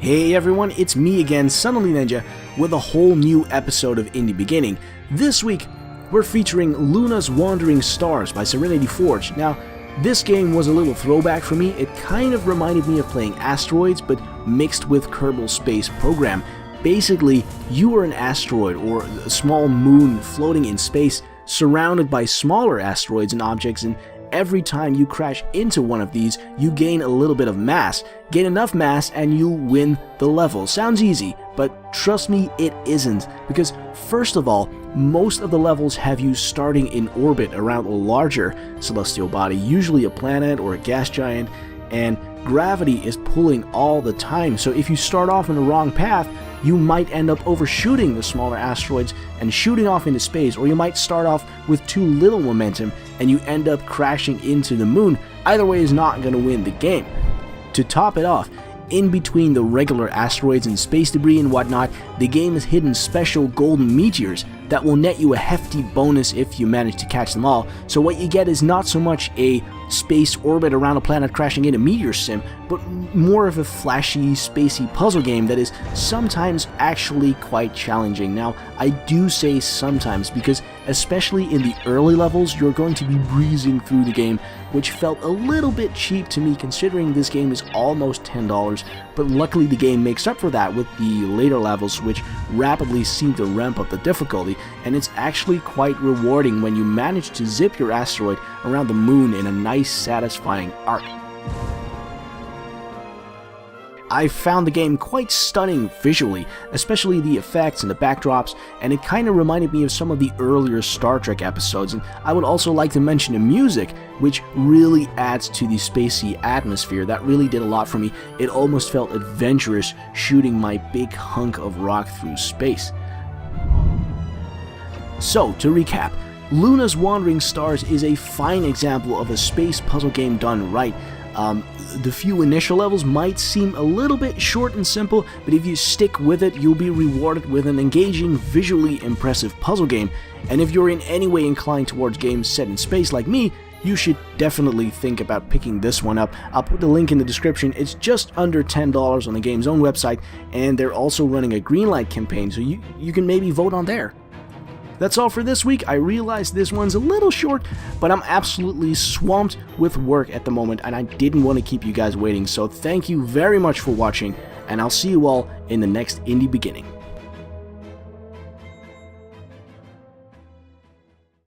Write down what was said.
Hey everyone, it's me again, SuddenlyNinja, with a whole new episode of Indie Beginning. This week, we're featuring Luna's Wandering Stars by Serenity Forge. Now, this game was a little throwback for me. It kind of reminded me of playing Asteroids, but mixed with Kerbal Space Program. Basically, you are an asteroid, or a small moon floating in space, surrounded by smaller asteroids and objects, and every time you crash into one of these, you gain a little bit of mass. Gain enough mass and you win the level. Sounds easy, but trust me, it isn't. Because first of all, most of the levels have you starting in orbit around a larger celestial body, usually a planet or a gas giant, and gravity is pulling all the time. So if you start off on the wrong path, you might end up overshooting the smaller asteroids and shooting off into space, or you might start off with too little momentum and you end up crashing into the moon. Either way is not going to win the game. To top it off, in between the regular asteroids and space debris and whatnot, the game has hidden special golden meteors that will net you a hefty bonus if you manage to catch them all. So what you get is not so much a space orbit around a planet crashing in a meteor sim, but more of a flashy, spacey puzzle game that is sometimes actually quite challenging. Now, I do say sometimes because especially in the early levels, you're going to be breezing through the game, which felt a little bit cheap to me considering this game is almost $10, but luckily the game makes up for that with the later levels, which rapidly seem to ramp up the difficulty, and it's actually quite rewarding when you manage to zip your asteroid around the moon in a nice, satisfying arc. I found the game quite stunning visually, especially the effects and the backdrops, and it kind of reminded me of some of the earlier Star Trek episodes. And I would also like to mention the music, which really adds to the spacey atmosphere. That really did a lot for me. It almost felt adventurous shooting my big hunk of rock through space. So, to recap, Luna's Wandering Stars is a fine example of a space puzzle game done right. The few initial levels might seem a little bit short and simple, but if you stick with it, you'll be rewarded with an engaging, visually impressive puzzle game. And if you're in any way inclined towards games set in space like me, you should definitely think about picking this one up. I'll put the link in the description. It's just under $10 on the game's own website, and they're also running a Greenlight campaign, so you can maybe vote on there. That's all for this week. I realize this one's a little short, but I'm absolutely swamped with work at the moment, and I didn't want to keep you guys waiting. So thank you very much for watching, and I'll see you all in the next Indie Beginning.